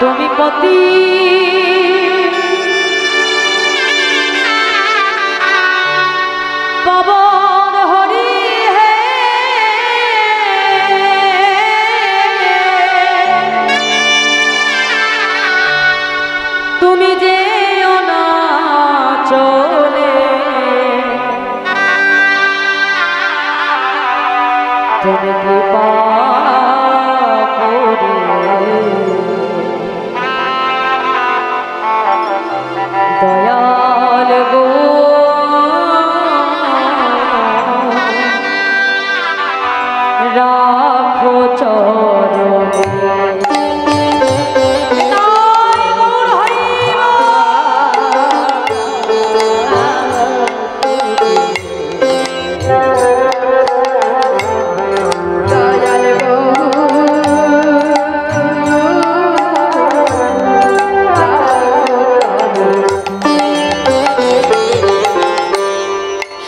তুমি পতি পবন হরি হে তুমি যে না চলে তুমি কৃপা দয়াল গো রাখো চরণে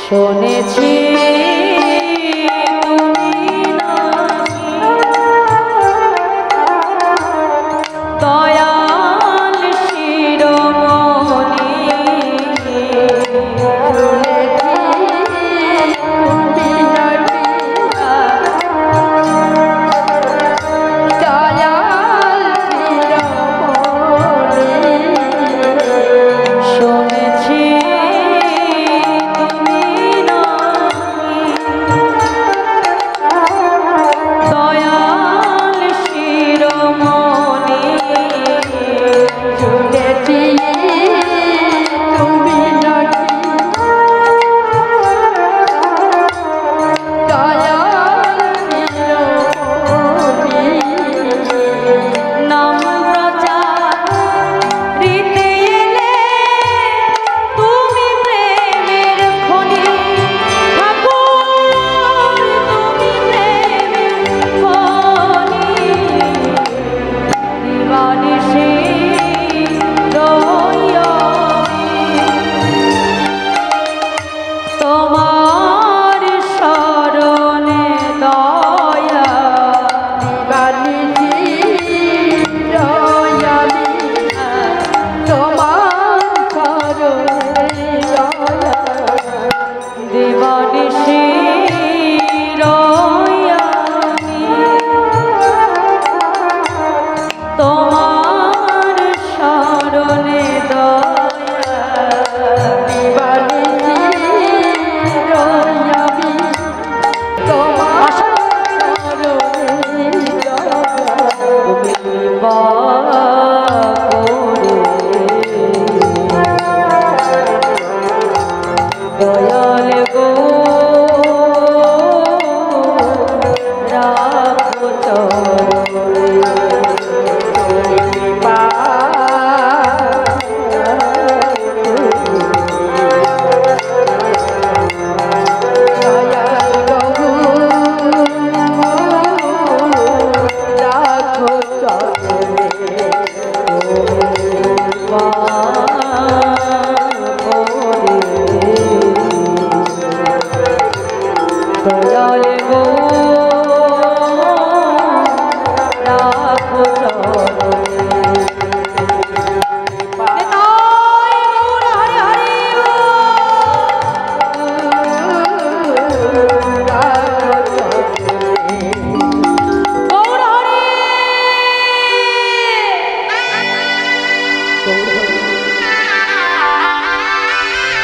শুনেছি তুমি নাকি দয়াল শিরোমণি শুনেছি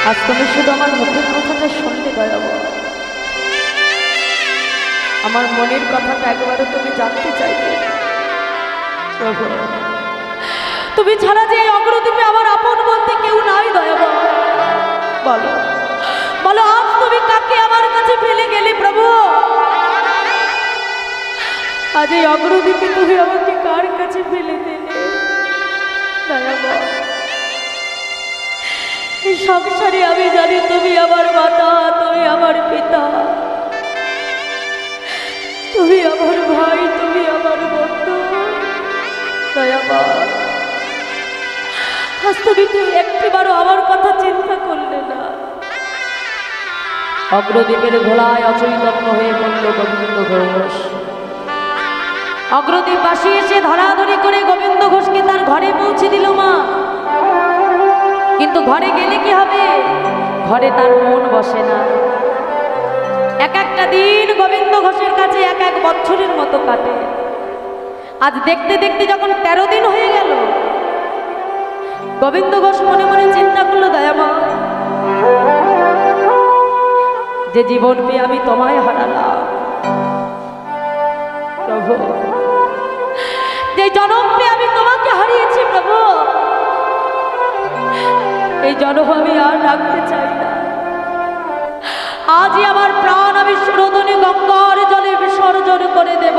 আজ তুমি শুধু আমার মুখের কথাটা শুনলে দয়াবো, আমার মনের কথাটা একবারও তুমি জানতে চাইবে। প্রভু, তুমি ছাড়া যে এই অগ্রদ্বীপে আমার আপন বলতে কেউ নাই দয়াবো, বলো বলো আজ তুমি কাকে আমার কাছে ফেলে গেলে প্রভু? আজ এই অগ্রদ্বীপে তুমি আমাকে কার কাছে ফেলে দিলে দয়াবো? সংসারে আমি জানি তুমি আমার মাতা, তুমি আমার পিতা, তুমি আমার ভাই, তুমি আমার বন্ধু দয়াবান। আজ তুমি তো একটিবারও আমার কথা চিন্তা করলে না। অগ্রদ্বীপের ঘোলায় অচৈতন্য হয়ে পড়ল গোবিন্দ ঘোষ। অগ্রদ্বীপবাসী এসে ধরাধরি করে গোবিন্দ ঘোষকে তার কিন্তু ঘরে গেলে কি হবে? ঘরে তার মন বসে না। এক একটা দিন গোবিন্দ ঘোষের কাছে এক এক বছরের মতো কাটে। আজ দেখতে দেখতে যখন 13 দিন হয়ে গেল, গোবিন্দ ঘোষ মনে মনে চিন্তা করলো, দয়ামা, যে জীবন পেয়ে আমি তোমায় হারালাম প্রভু, যে জনম পেয়ে আমি তোমাকে হারিয়েছি প্রভু, এই জনম আমি আর রাখতে চাই না। আজই আমার প্রাণ আমি সুরধনী গঙ্গার জলে বিসর্জন করে দেব।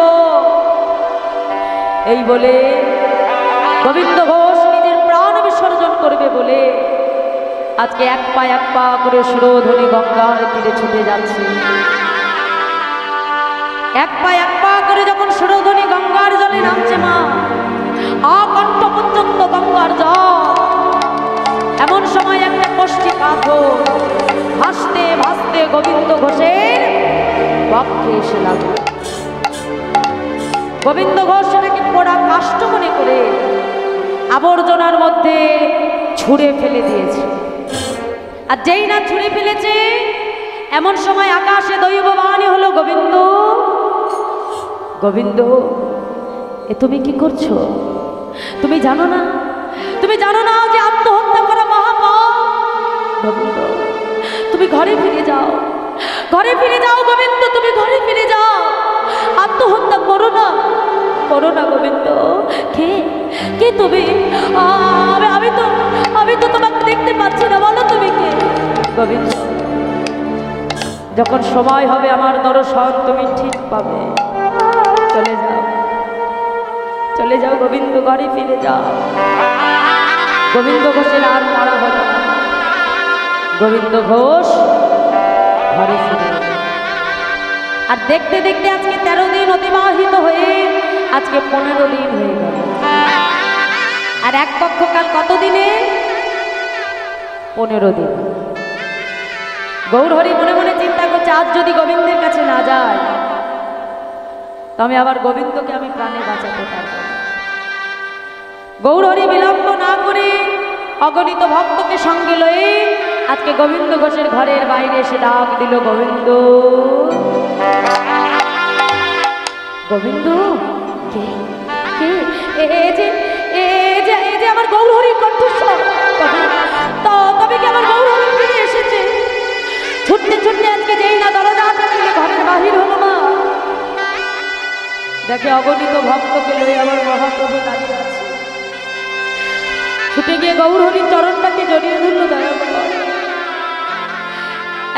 এই বলে গোবিন্দ ঘোষ নিজের প্রাণ বিসর্জন করবে বলে আজকে এক পা করে সুরধনী গঙ্গার তীরে ছুটে যাচ্ছে। এক পা করে যখন সুরধনী গঙ্গার জলে নামছে, মা আকণ্ঠ পর্যন্ত গঙ্গার জল, এমন সময় একটা কষ্টি পাথর ভাসতে ভাসতে গোবিন্দ ঘোষের বক্ষে এসে লাগলো। গোবিন্দ ঘোষ সেটাকে পোড়া কাষ্ঠ মনে করে আবর্জনার মধ্যে ছুঁড়ে ফেলে দিয়েছে। আর যেই না ছুঁড়ে ফেলেছে, এমন সময় আকাশে দৈববাণী হলো, গোবিন্দ, গোবিন্দ, এ তুমি কি করছো? তুমি জানো না, তুমি জানো না যে আত্মহত্যা করা মহাপাপ? গোবিন্দ, তুমি ঘরে ফিরে যাও, ঘরে ফিরে যাও গোবিন্দ, তুমি ঘরে ফিরে যাও, আত্মহত্যা করো না, করো না গোবিন্দ। কে কে তুমি? আমি তো তোমাকে দেখতে পাচ্ছি না, বলো তুমি কে? গোবিন্দ, যখন সময় হবে আমার দর্শন তুমি ঠিক পাবে। চলে যাও, চলে যাও গোবিন্দ, ঘরে ফিরে যাও। গোবিন্দ ঘোষের আর মারা হবে না। গোবিন্দ ঘোষ ঘরে ফিরে গেল। আর দেখতে দেখতে আজকে 13 দিন অতিবাহিত হয়ে আজকে 15 দিন হয়ে গেল। আর এক পক্ষকাল কত দিনে? 15 দিন। গৌরহরি মনে মনে চিন্তা করছে, আজ যদি গোবিন্দের কাছে না যায় তবে আবার গোবিন্দকে আমি প্রাণে বাঁচাতে পারব। গৌরহরি বিলম্ব না করে অগণিত ভক্তকে সঙ্গে লয়ে আজকে গোবিন্দ ঘোষের ঘরের বাইরে এসে ডাক দিল, গোবিন্দ, গোবিন্দ। কে কে? এই যে আমার গৌরহরির কণ্ঠস্বর। তবে কি আমার গৌরহরি ফিরে এসেছে? ছুটতে ছুটতে আজকে যেই না দরজাটা থেকে ঘরের বাহির হলো, মা দেখে অগণিত ভক্তকে লয়ে আমার মহাপ্রভু দাঁড়িয়ে আছে। ছুটে গিয়ে গৌরহরির চরণটাকে জড়িয়ে ধরল, দয়া করে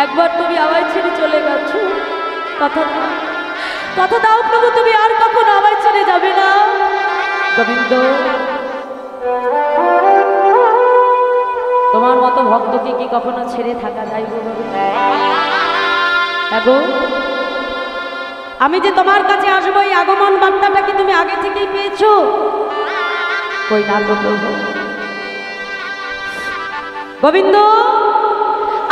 একবার তুমি আমায় ছেড়ে চলে গেছ, কথা দাও প্রভু, তুমি আর কখনো আমায় ছেড়ে যাবে না। গোবিন্দ, তোমার মতো ভক্তকে কি কখনো ছেড়ে থাকা যায়? গো, আমি যে তোমার কাছে আসবো এই আগমন বার্তাটা কি তুমি আগে থেকেই পেয়েছো? কই না তো প্রভু। গোবিন্দ,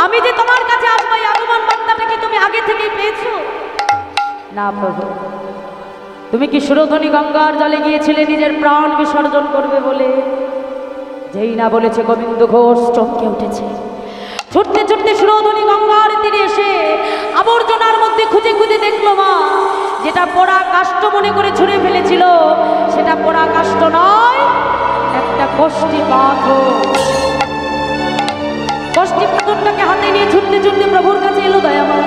আমি যে তোমার কাছে আসবো এই আগমন বার্তাটা কি তুমি আগে থেকেই পেয়েছো? না প্রভু। তুমি কি সুরধনী গঙ্গার জলে গিয়েছিলে নিজের প্রাণ বিসর্জন করবে বলে? যেই না বলেছে গোবিন্দ ঘোষ চমকে উঠেছে। ছুটতে ছুটতে সুরধনী গঙ্গার তীরে এসে আবর্জনার মধ্যে খুঁজে খুঁজে দেখলো, মা যেটা পোড়া কাষ্ঠ মনে করে ছুঁড়ে ফেলেছিল সেটা পোড়া কাষ্ঠ নয়, একটা কষ্টি পাথর। কষ্টি পাথরটাকে হাতে নিয়ে ছুটতে ছুটতে প্রভুর কাছে এলো, দয়াময়,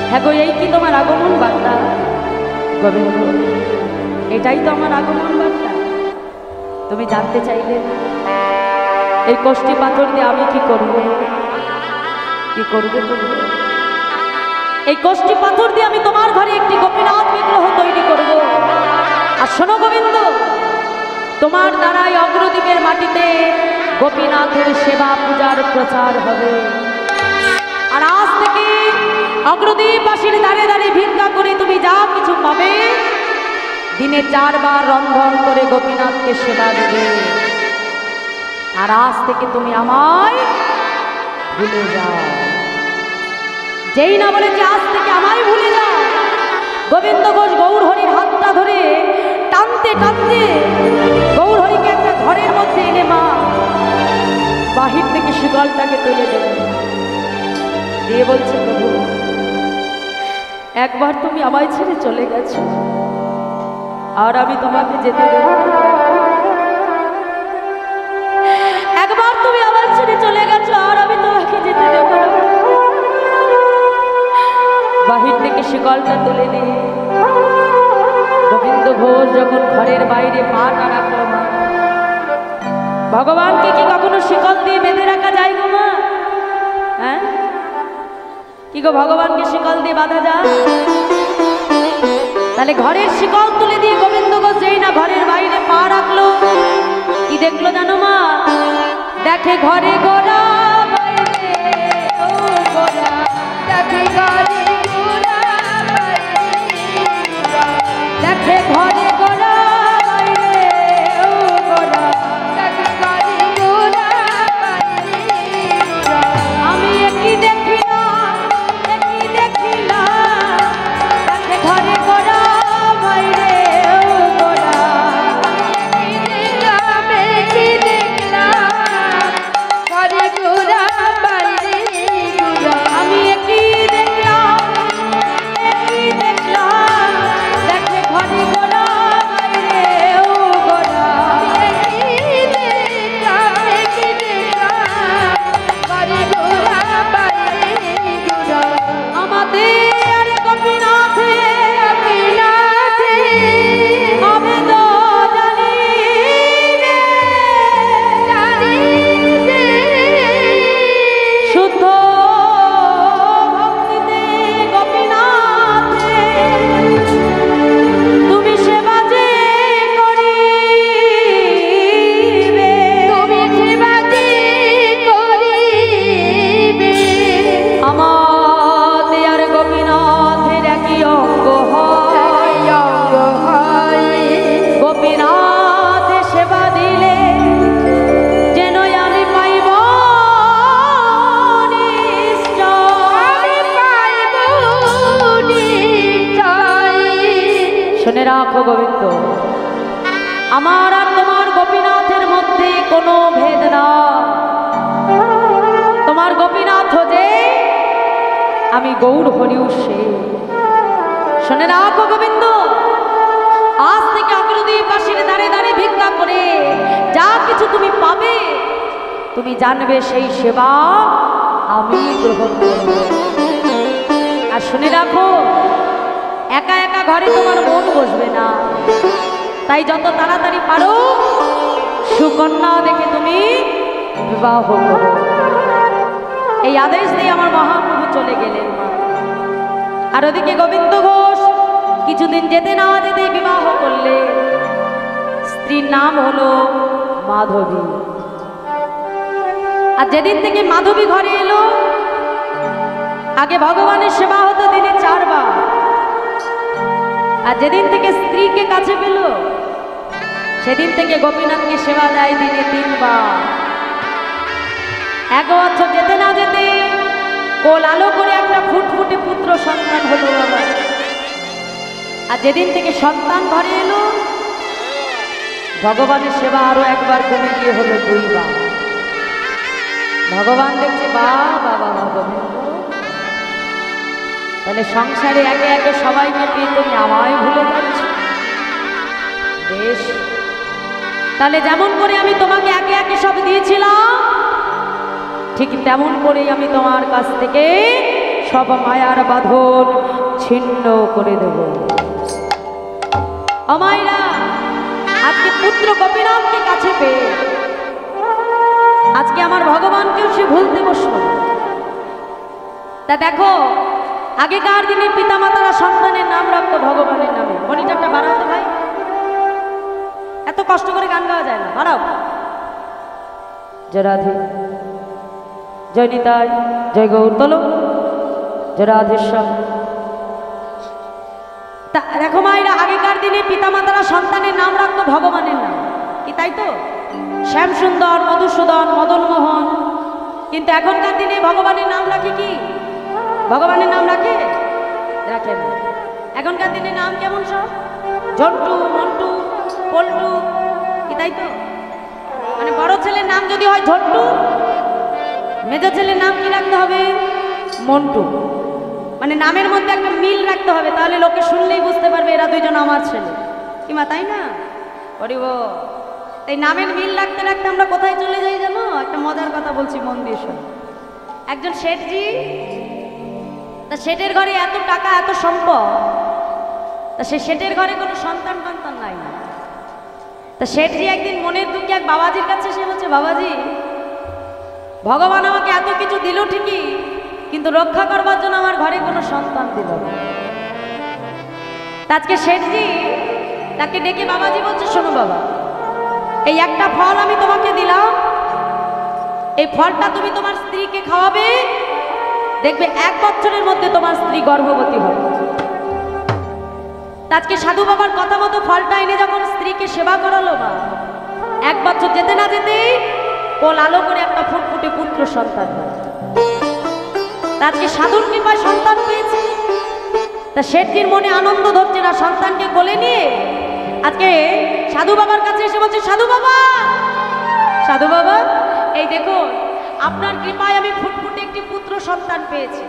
হ্যাঁ গো, এই কি তোমার আগমন বার্তা? গোবিন্দ, এটাই তো আমার আগমন বার্তা। তুমি জানতে চাইলে এই কষ্টি পাথর দিয়ে আমি কি করব? কি করবে প্রভু? এই কষ্টি পাথর দিয়ে আমি তোমার ঘরে একটি গোপীনাথ বিগ্রহ তৈরি করব। আর শোনো গোবিন্দ, তোমার দ্বারাই অগ্রদ্বীপের মাটিতে গোপীনাথের সেবা পূজার প্রচার হবে। আর আজ থেকে অগ্রদ্বীপবাসীর দ্বারে দ্বারে ভিক্ষা করে তুমি যা কিছু পাবে, দিনে 4 বার রন্ধন করে গোপীনাথকে সেবা দেবে। আর আজ থেকে তুমি আমায় ভুলে যাও। যেই না বলেছে আজ থেকে আমায় ভুলে যাও, গোবিন্দ ঘোষ গৌরহরির হাতটা ধরে টানতে টানতে গৌরহরিকে একটা ঘরের মধ্যে এনে মা তুলে দেবে, দিয়ে বলছে প্রভু একবার তুমি আমায় ছেড়ে চলে গেছো, আর আমি তোমাকে যেতে দেব না। একবার তুমি আমায় ছেড়ে চলে গেছো, আর আমি তোমাকে যেতে দেব না। বাহির থেকে শিকলটা তুলে দিয়ে গোবিন্দ ঘোষ যখন ঘরের বাইরে পাটা রাখলো, মা ভগবানকে কি কখনো শিকল দিয়ে বেঁধে রাখা যায় গো মা? হ্যাঁ, কি গো ভগবানকে শিকল দিয়ে বাঁধা যায়? তাহলে ঘরের শিকল তুলে দিয়ে গোবিন্দ ঘোষ যেই না ঘরের বাইরে পা রাখলো, কি দেখলো জানো মা? দেখে ঘরে গোরা বাইরে ও গোরা, দেখে ঘরে গোরা বাইরে, দেখে ঘরে গোরা বাইরে ও গোরা, দেখে ঘরে গোরা বাইরে। আমি একই দেখিলাম, একই দেখিলাম, দেখে ঘরে গোরা বাইরে ও গোরা, একই দেখলাম, ঘরে গোরা বাইরে গোরা। আমি একই দেখলাম, একই দেখলাম, দেখে ঘরে গোরা বাইরে ও গোরা, একই দেখলাম, একই দেখলাম, ঘরে গোরা বাইরে গোরা। আমাদের গোপীনাথে, গোপীনাথে আমি তো জানি রে, জানি রে, শুদ্ধ ভক্তিতে গোপীনাথে তুমি সেবা যে করিবে, তুমি সেবা যে করিবে, আমাদের আর গোপীনাথের একই অঙ্গ হয়, অঙ্গ হয়। গোপীনাথ সেবা দিলে যেন আমি পাইব নিশ্চয়, পাইব নিশ্চয়। শুনে রাখো গোবিন্দ, আমার আর তোমার গোপীনাথের মধ্যে কোনো ভেদ না। তোমার গোপীনাথ যে, আমি গৌর হরিও সে। শুনে রাখো গোবিন্দ, আজ থেকে অগ্রদীপবাসীর দাঁড়ে দাঁড়ে ভিক্ষা করে যা কিছু তুমি পাবে, তুমি জানবে সেই সেবা আমি গ্রহণ করব। আর শুনে রাখো, একা একা ঘরে তোমার মন বসবে না, তাই যত তাড়াতাড়ি পারো সুকন্যা দেখে তুমি বিবাহ করো। এই আদেশ দিয়ে আমার মহাপ্রভু চলে গেলেন মা। আর ওদিকে গোবিন্দ ঘোষ কিছুদিন যেতে না যেতে বিবাহ করলে। স্ত্রীর নাম হলো মাধবী। আর যেদিন থেকে মাধবী ঘরে এলো, আগে ভগবানের সেবা হতো দিনে 4 বার, আর যেদিন থেকে স্ত্রীকে কাছে পেল সেদিন থেকে গোপীনাথকে সেবা দেয় দিনে 3 বার। 1 বছর যেতে না যেতে কোল আলো করে একটা ফুটফুটে পুত্র সন্তান হলো বাবা। আর যেদিন থেকে সন্তান ঘরে এলো, ভগবানের সেবা আরো 1 বার কমে গিয়ে হলো 2 বার। ভগবান দেখছে বাবা গোবিন্দ, তাহলে সংসারে একে একে সবাইকে পেয়ে তুমি আমায় ভুলে যাচ্ছ। বেশ, তাহলে যেমন করে আমি তোমাকে একে একে সব দিয়েছিলাম, ঠিক তেমন করেই আমি তোমার কাছ থেকে সব মায়ার বাঁধন ছিন্ন করে দেব। অমাইরা আজকে পুত্র গোপীনাথকে কাছে পেয়ে আজকে আমার ভগবানকেও সে ভুলতে বসলো। তা দেখো, আগেকার দিনে পিতামাতারা সন্তানের নাম রাখতো ভগবানের নামে। মনিটরটা বাড়াও তো ভাই, এত কষ্ট করে গান গাওয়া যায় না, বাড়াও। জয় রাধে, জয় নিতাই, জয় গৌর, তোলো জয় রাধেশ্বর। তা দেখো মায়েরা, আগেকার দিনে পিতামাতারা সন্তানের নাম রাখতো ভগবানের নাম, কি তাই তো? শ্যামসুন্দর, মধুসূদন, মদনমোহন। কিন্তু এখনকার দিনে ভগবানের নাম রাখে কি? ভগবানের নাম রাখে? রাখে না। এখনকার দিনে নাম কেমন সব? ঝন্টু, মন্টু, পল্টু, কি তাই তো? মানে বড় ছেলের নাম যদি হয় ঝন্টু, মেজো ছেলের নাম কি রাখতে হবে? মন্টু। মানে নামের মধ্যে একটা মিল রাখতে হবে, তাহলে লোকে শুনলেই বুঝতে পারবে এরা দুইজন আমার ছেলে। কি মা, তাই না? বলিব এই নামের মিল রাখতে রাখতে আমরা কোথায় চলে যাই জানো? একটা মজার কথা বলছি, মন দিয়ে শোনো। একজন শেঠজি, তা শেঠের ঘরে এত টাকা এত সম্পদ, তা সে শেঠের ঘরে কোনো সন্তান টন্তান নাই। তা শেঠজি একদিন মনের দুঃখে এক বাবাজির কাছে এসে বলছে, বাবাজি, ভগবান আমাকে এত কিছু দিল ঠিকই, কিন্তু রক্ষা করবার জন্য আমার ঘরে কোনো সন্তান দিল না। আজকে শেঠজি তাকে ডেকে বাবাজি বলছে, শোনো বাবা, এই একটা ফল আমি তোমাকে দিলাম, এই ফলটা তুমি তোমার স্ত্রীকে খাওয়াবে, দেখবে 1 বছরের মধ্যে তোমার স্ত্রী গর্ভবতী হবে। আজকে সাধু বাবার কথা মতো ফলটা এনে যখন স্ত্রীকে সেবা করালো, মা 1 বছর যেতে না যেতেই কোল আলো করে একটা ফুটফুটে পুত্র সন্তান। আজকে সাধুর কৃপায় সন্তান পেয়েছে। তা শেঠজির মনে আনন্দ ধরছে না, সন্তানকে কোলে নিয়ে আজকে সাধু বাবার কাছে এসে বলছে, সাধু বাবা, সাধু বাবা, এই দেখো আপনার কৃপায় আমি ফুটফুটে একটি পুত্র সন্তান পেয়েছি।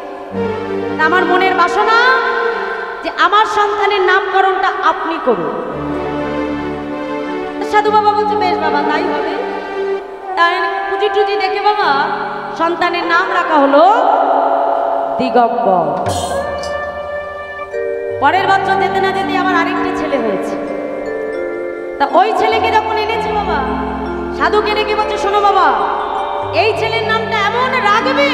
আমার মনের বাসনা যে আমার সন্তানের নামকরণটা আপনি করুন। সাধু বাবা বলছে, বেশ বাবা, তাই হবে। তাই পুঁজি টুজি দেখে বাবা সন্তানের নাম রাখা হলো দিগম্বর। পরের বছর যেতে না যেতে আমার আরেকটি ছেলে হয়েছে। তা ওই ছেলেকে যখন এনেছে বাবা, সাধুকে ডেকে বলছে, শোনো বাবা, এই ছেলের নামটা এমন রাখবে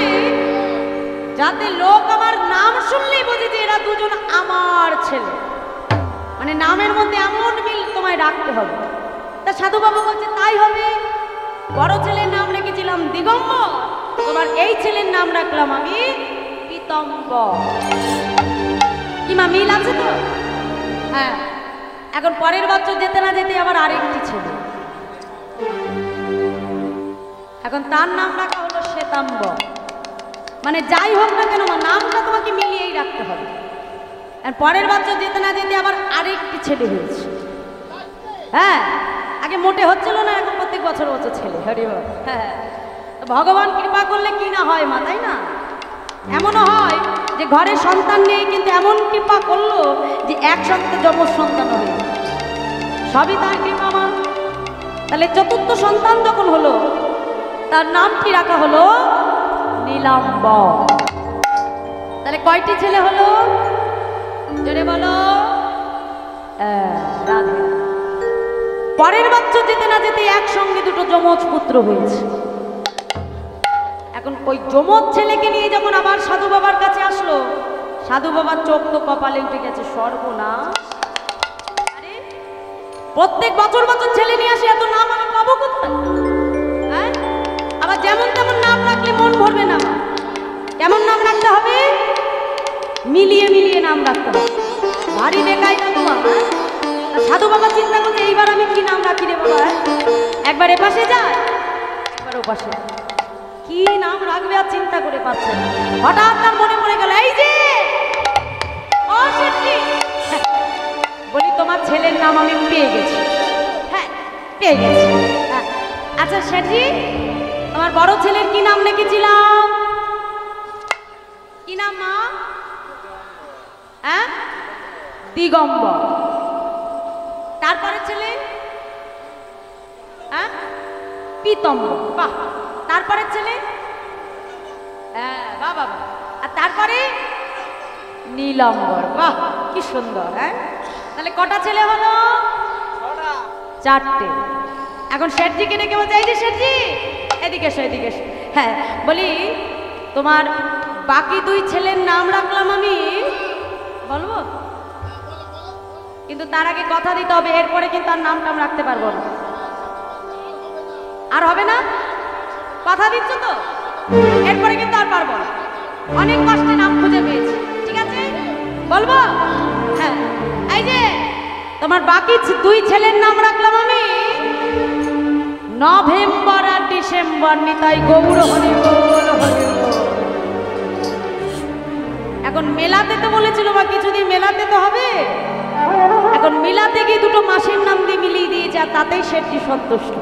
যাতে লোক আমার নাম শুনলেই বোঝে যে এরা দুজন আমার ছেলে। মানে নামের মধ্যে এমন মিল তোমায় রাখতে হবে। তা সাধু বাবা বলছে, তাই হবে। বড় ছেলের নাম রেখেছিলাম দিগম্বর, তোমার এই ছেলের নাম রাখলাম আমি পীতম্বর। কি মা, মিল আছে তো? হ্যাঁ। এখন পরের বছর যেতে না যেতে আবার আরেকটি ছেলে, এখন তার নাম রাখা হলো শ্বেতাম্বর। মানে যাই হোক না কেন নামটা তোমাকে মিলিয়েই রাখতে হবে। আর পরের বছর যেতে না যেতে আবার আরেকটি ছেলে হয়েছে। হ্যাঁ, আগে মোটে হচ্ছিল না, এখন প্রত্যেক বছর বছর ছেলে। হরি বল। হ্যাঁ, ভগবান কৃপা করলে কি না হয় মা, তাই না? এমনও হয় যে ঘরে সন্তান নেই, কিন্তু এমন কৃপা করলো যে একসঙ্গে যমজ সন্তান হয়ে, সবই তার কৃপা মা। তাহলে চতুর্থ সন্তান যখন হলো, তার নামটি রাখা হলো নীলাম্বর। তাহলে কয়টি ছেলে হলো? জোরে বলো। রাধে। পরের বছর যেতে না যেতে একসঙ্গে দুটো যমজ পুত্র হয়েছে। এখন ওই যমজ ছেলেকে নিয়ে যখন আবার সাধু বাবার কাছে আসলো, সাধু বাবার চোখ তো কপালে উঠে গেছে, সর্বনাশ। আরে প্রত্যেক বছর বছর ছেলে নিয়ে আসে, এত নাম আমি পাবো কোথায়? হ্যাঁ, আবার যেমন তেমন নাম রাখলে মন ভরবে না। কেমন নাম রাখতে হবে? মিলিয়ে মিলিয়ে নাম রাখতে হবে। ভারী বেকাই না তোমার। সাধু বাবা চিন্তা করছে, এইবার আমি কি নাম রাখি রে বাবা? একবার এপাশে যায়, একবার ওপাশে, কি নাম রাখবে আর চিন্তা করে পাচ্ছে না। হঠাৎ তার মনে পড়ে গেল, এই যে ও শেঠজি, বলি তোমার ছেলের নাম আমি পেয়ে গেছি। হ্যাঁ, পেয়ে গেছি। হ্যাঁ, আচ্ছা শেঠজি, আমার বড় ছেলের কি নাম রেখেছিলাম? কি নাম মা? হ্যাঁ, দিগম্বর। তারপরে ছেলে? হ্যাঁ, পীতম্বর। বাহ। তারপরে ছেলে? হ্যাঁ, বাহ বাবা। আর তারপরে নীলাম্বর। বাহ, কি সুন্দর। হ্যাঁ, তাহলে কটা ছেলে হলো? 4টে। এখন শেঠজিকে ডেকে বলছে, এই যে শেঠজি, এদিকে এসো, এদিকে এসো। হ্যাঁ, বলি তোমার বাকি 2 ছেলের নাম রাখলাম আমি, বলবো? কিন্তু তার আগে কথা দিতে হবে, এরপরে কিন্তু আর নাম টাম রাখতে পারবো না। আর হবে না? কথা দিচ্ছ তো? এরপরে কিন্তু আর পারবো না। অনেক কষ্টে নাম খুঁজে পেয়েছি, ঠিক আছে? বলবো? হ্যাঁ, এই যে তোমার বাকি 2 ছেলের নাম রাখলাম আমি নভেম্বর আর ডিসেম্বর। নিতাই গৌর হরি বল, হরি বল। এখন মেলাতে তো বলেছিল বা কিছুদিন মেলাতে তো হবে। এখন মিলাতে গিয়ে 2টো মাসের নাম দিয়ে মিলিয়ে দিয়েছে, আর তাতেই শেঠজি সন্তুষ্ট।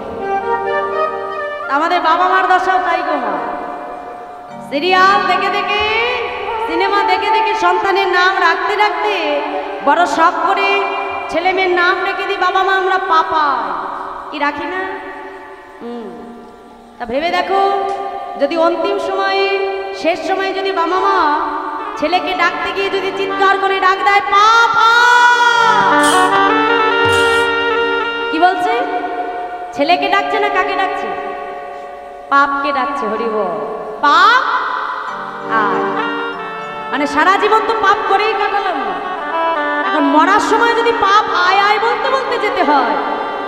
আমাদের বাবা মার দশাও তাই গো মা। সিরিয়াল দেখে দেখে, সিনেমা দেখে দেখে সন্তানের নাম রাখতে রাখতে বড় শখ করে ছেলে মেয়ের নাম রেখে দিই বাবা মা আমরা পাপা কি রাখি না। তা ভেবে দেখো, যদি অন্তিম সময়ে শেষ সময়ে যদি বাবা মা ছেলেকে ডাকতে গিয়ে যদি চিৎকার করে ডাক দেয় পাপা, কি বলছে? ছেলেকে ডাকছে না কাকে ডাকছে? পাপকে ডাকছে। হরিব পাপ আয়, মানে সারা জীবন তো পাপ করেই কাটালাম, এখন মরার সময় যদি পাপ আয় আয় বলতে বলতে যেতে হয়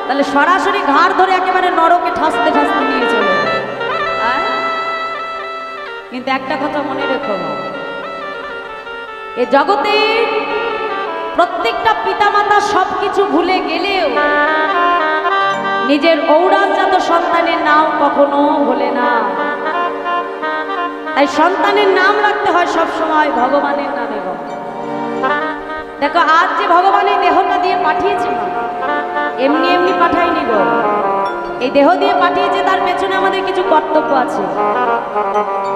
তাহলে সরাসরি ঘাড় ধরে একেবারে নরকে ঠাসতে ঠাসতে নিয়ে চলে। কিন্তু একটা কথা মনে রেখো, এ জগতে প্রত্যেকটা পিতামাতা সবকিছু ভুলে গেলেও নিজের ঔরাজাত সন্তানের নাম কখনো ভোলে না। তাই সন্তানের নাম রাখতে হয় সব সময় ভগবানের নামে। দেখো আজ যে ভগবান এই দেহটা দিয়ে পাঠিয়েছে এমনি এমনি পাঠায়নি গো, এই দেহ দিয়ে পাঠিয়েছে, তার পেছনে আমাদের কিছু কর্তব্য আছে।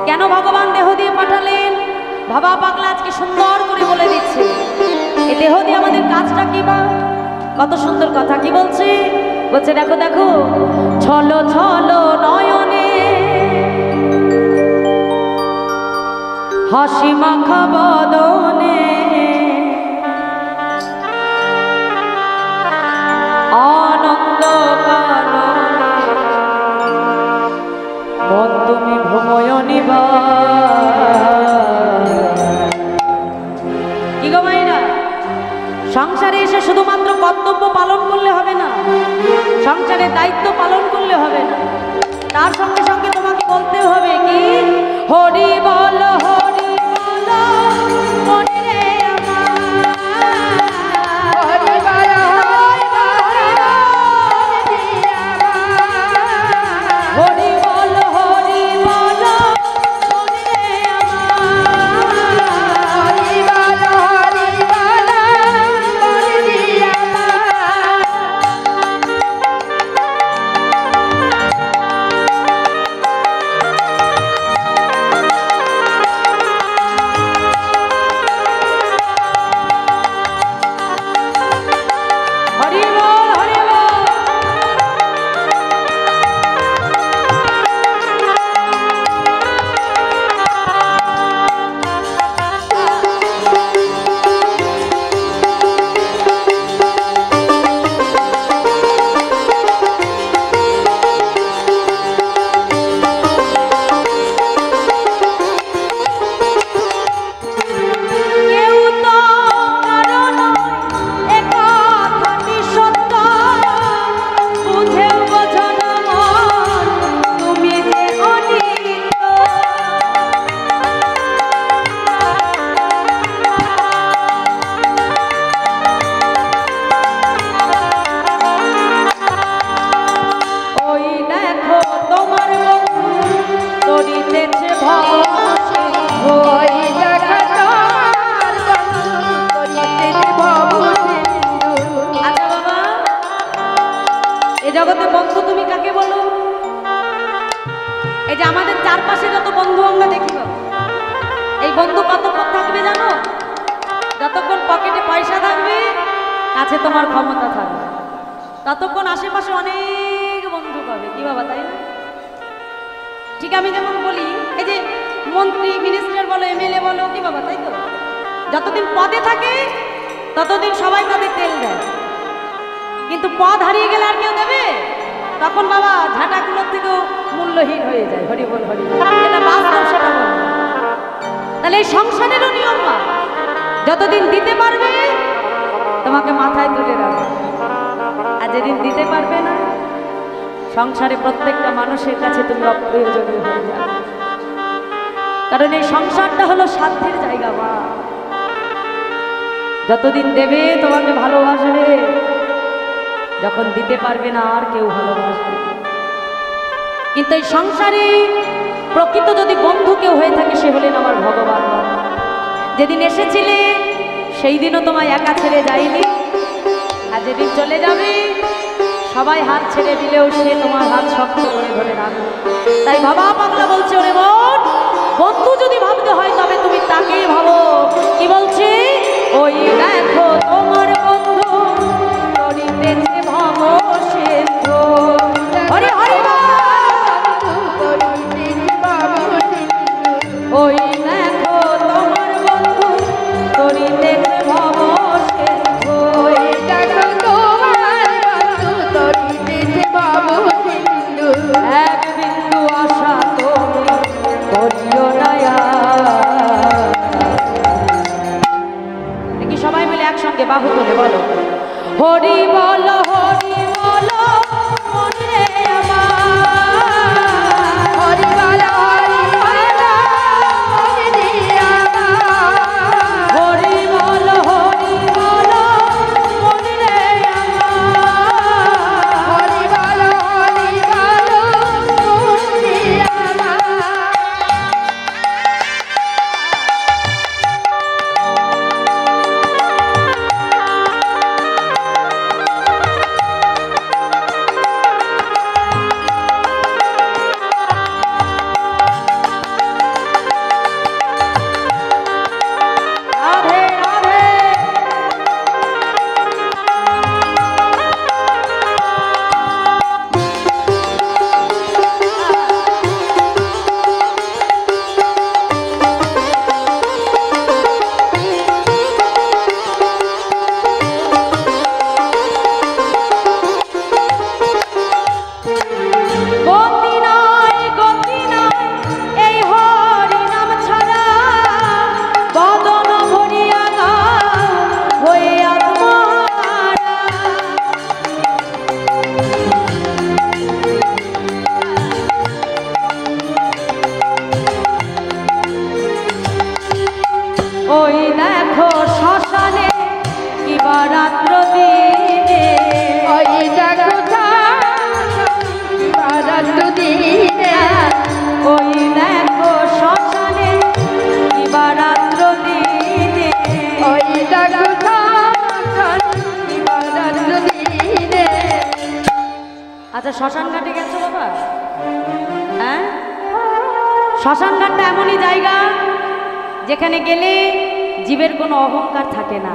কেন ভগবান দেহ দিয়ে পাঠালেন বাবা পাগলা আজকে সুন্দর করে বলে দিচ্ছে। এই দেহ দিয়ে আমাদের কাজটা কি বা, কত সুন্দর কথা কি বলছে, বলছে দেখো দেখো ছলো ছলো নয়নে হাসি মাখা বদনে আনন্দ কাননে মন তুমি ভ্রময় নিবা। কি গো মাইরা, সংসারে এসে শুধুমাত্র কর্তব্য পালন করলে হবে না, সংসারের দায়িত্ব পালন করলে হবে না, তার সঙ্গে সঙ্গে তোমাকে বলতে হবে কি হরি বল হরি বল মনে রে হরি বল হরি বল মনে রে হরি বল হরি বল মনে রে জগতে বন্ধু তুমি কাকে বলো? এই যে আমাদের চারপাশে যত বন্ধু আমরা দেখি, এই বন্ধু কতক্ষণ থাকবে জানো? যতক্ষণ পকেটে পয়সা থাকবে, কাছে তোমার ক্ষমতা থাকবে, ততক্ষণ আশেপাশে অনেক বন্ধু পাবে। কি বাবা, তাই না? ঠিক আমি যেমন বলি, এই যে মন্ত্রী মিনিস্টার বলো, এমএলএ বলো, কি বাবা, তাই তো? যতদিন পদে থাকে ততদিন সবাই তাদের তেল দেয়, কিন্তু পদ হারিয়ে গেলে আর কেউ দেবে? তখন বাবা ঝাঁটাগুলোর থেকেও মূল্যহীন হয়ে যায়। হরি বল হরি বল, এটা বাস্তব, সেটা বল। তাহলে এই সংসারেরও নিয়ম, যতদিন দিতে পারবে তোমাকে মাথায় তুলে রাখবে, আর যেদিন দিতে পারবে না সংসারে প্রত্যেকটা মানুষের কাছে তুমি অপ্রয়োজনীয় হয়ে যাবে। কারণ এই সংসারটা হলো শান্তির জায়গা। মা যতদিন দেবে তোমাকে ভালোবাসবে, যখন দিতে পারবে না আর কেউ ভালোবাসবে। কিন্তু এই সংসারে প্রকৃত যদি বন্ধু কেউ হয়ে থাকে সে হলেন আমার ভগবান। যেদিন এসেছিলে সেই দিনও তোমায় একা ছেড়ে যায়নি, আর যেদিন চলে যাবে সবাই হাত ছেড়ে দিলেও সে তোমার হাত শক্ত করে ধরে রাখবে। তাই বাবা পাগলা বলছে, ওরে বোন বন্ধু যদি ভাবতে হয় তবে তুমি তাকেই ভাবো। কি বলছি? ওই দেখো তোমার বন্ধু করিতেছে ভব সিন্ধু। হরি হরি ওই দেখো তোমার বন্ধু করিতেছে ভব সিন্ধু। দেখো তোমার বন্ধু তরিতেছে ভব সিন্ধু। এক বিন্দু আশা তুমি করিও না। দেখি সবাই মিলে একসঙ্গে বাহু তুলে বলো হরি বল হরি বল মনে আমার। হরি বল হরি বল মনে আমার। হরি বল হরি বল মনে আমার। হরি বল হরি বল মনে আমার। রাধে রাধে। গতি নাই এই হরি নাম ছাড়া, বদন ভরিয়া গাও হয়ে আত্মহারা। ওই দেখো শ্মশানে কিবা রাত্র দিনে। ওই দেখো রাত্র দিনে। ওই দেখো শ্মশানে কিবা রাত্র দিনে। ওই দেখো রাত্র দিনে। আচ্ছা শ্মশান ঘাটে গেছো বাবা? হ্যাঁ, শ্মশান ঘাটটা এমনই জায়গা যেখানে গেলে জীবের কোনো অহংকার থাকে না।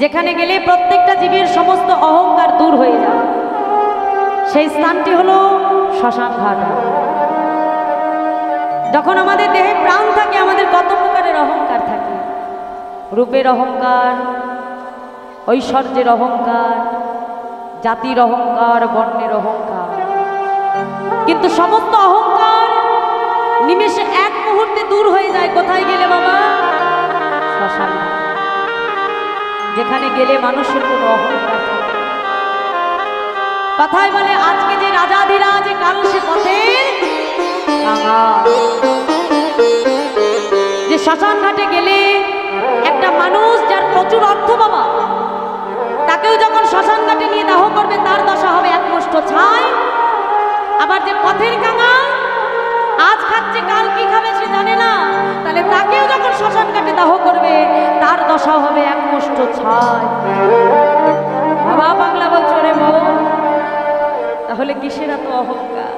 যেখানে গেলে প্রত্যেকটা জীবের সমস্ত অহংকার দূর হয়ে যায়। সেই স্থানটি হলো শ্মশান ঘাট। যখন আমাদের দেহে প্রাণ থাকে আমাদের কত প্রকারের অহংকার থাকে। রূপের অহংকার, ঐশ্বর্যের অহংকার, জাতির অহংকার, বর্ণের অহংকার। কিন্তু সমস্ত অহংকার নিমেষে এক মুহূর্তে দূর হয়ে যায়। কোথায় গেলে বাবা? শ্মশান। যেখানে গেলে মানুষের কোনো অহংকার থাকে। কথায় বলে আজকে যে রাজাধিরাজ কাল সে পথের কাঙাল। যে শ্মশান ঘাটে গেলে একটা মানুষ যার প্রচুর অর্থ বাবা, তাকেও যখন শ্মশান ঘাটে নিয়ে দাহ করবে তার দশা হবে একমুষ্ট ছাই। আবার যে পথের কাঙাল আজ খাচ্ছে কাল কি খাবে সে জানে না, তাহলে তাকেও যখন শ্মশান ঘাটে দাহ করবে তার দশা হবে একমুষ্ট ছাই। বাবা পাগলা বলছো রে বউ, তাহলে কিসের এত অহংকার,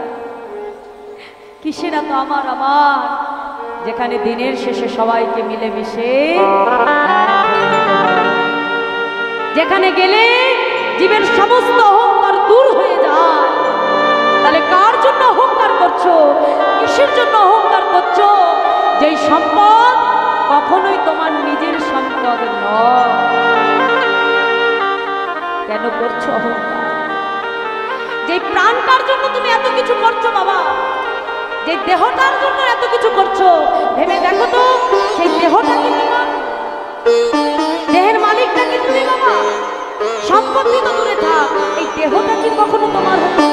কিসের এত আমার আমার, যেখানে দিনের শেষে সবাইকে মিলেমিশে, যেখানে গেলে জীবের সমস্ত অহংকার দূর হয়ে যায়। তাহলে কার জন্য অহংকার করছো, কিসের জন্য অহংকার করছো? যেই সম্পদ কখনোই তোমার নিজের সম্পদ নয়। কেন করছো অহংকার? যেই প্রাণটার জন্য তুমি এত কিছু করছো বাবা, যে দেহটার জন্য এত কিছু করছো, ভেবে দেখো তো সেই দেহটা কি তোমার? দেহের মালিকটা কি তুমি বাবা? সম্পত্তি তো দূরে থাক, এই দেহটা কি কখনো তোমার হবে?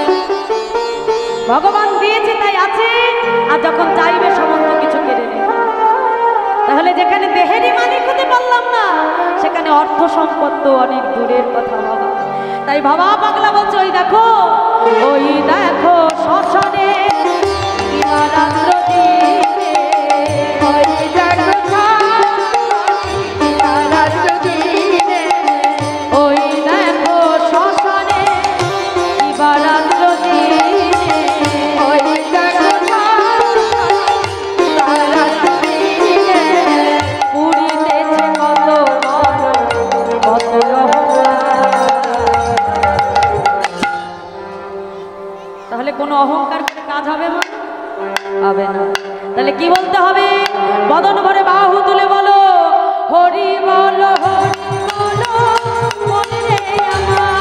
ভগবান দিয়েছে তাই আছে, আর যখন চাইবে সমস্ত কিছু কেড়ে নেবে। তাহলে যেখানে দেহেরই মালিক হতে পারলাম না, সেখানে অর্থ সম্পদ তো অনেক দূরের কথা বাবা। তাই বাবা পাগলা বলছে ওই দেখো শ্মশানে রাত্র দিনে, ওই দেখো রাত্র দিনে। ওই দেখো শ্মশানে রাত্র দিনে, অহংকার করে কাজ হবে না, হবে না। তাহলে কি বলতে হবে? বদন ভরে বাহু তুলে বলো হরি বলো হরি বলো মনে রে আমার,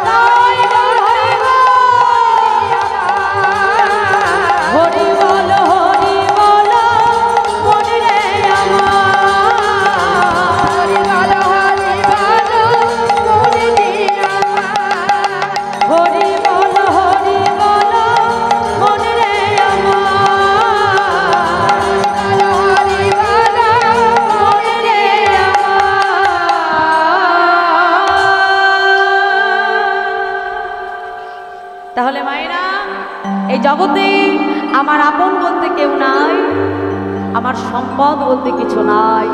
তাই বল হরি হরি বলো হরি বলো মনে রে আমার, হরি বলো হরি বলো মনে রে তাহলে মায়েরা, এই জগতে আমার আপন বলতে কেউ নাই, আমার সম্পদ বলতে কিছু নাই।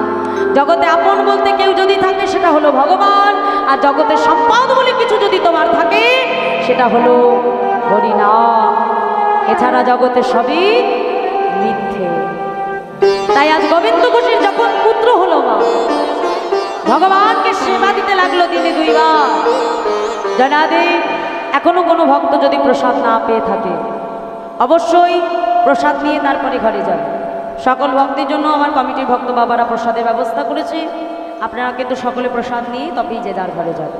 জগতে আপন বলতে কেউ যদি থাকে সেটা হলো ভগবান, আর জগতে সম্পদ বলে কিছু যদি তোমার থাকে সেটা হলো হরিনাম। এছাড়া জগতে সবই মিথ্যে। তাই আজ গোবিন্দ ঘোষের যখন পুত্র হলো মা, ভগবানকে সেবা দিতে লাগলো দিনে 2 বার। জানাদে এখনো কোনো ভক্ত যদি প্রসাদ না পেয়ে থাকে অবশ্যই প্রসাদ নিয়ে তারপরে ঘরে যাবে। সকল ভক্তের জন্য আমার কমিটির ভক্ত বাবারা প্রসাদের ব্যবস্থা করেছে, আপনারা কিন্তু সকলে প্রসাদ নিয়ে তবেই যে যার ঘরে যাবে।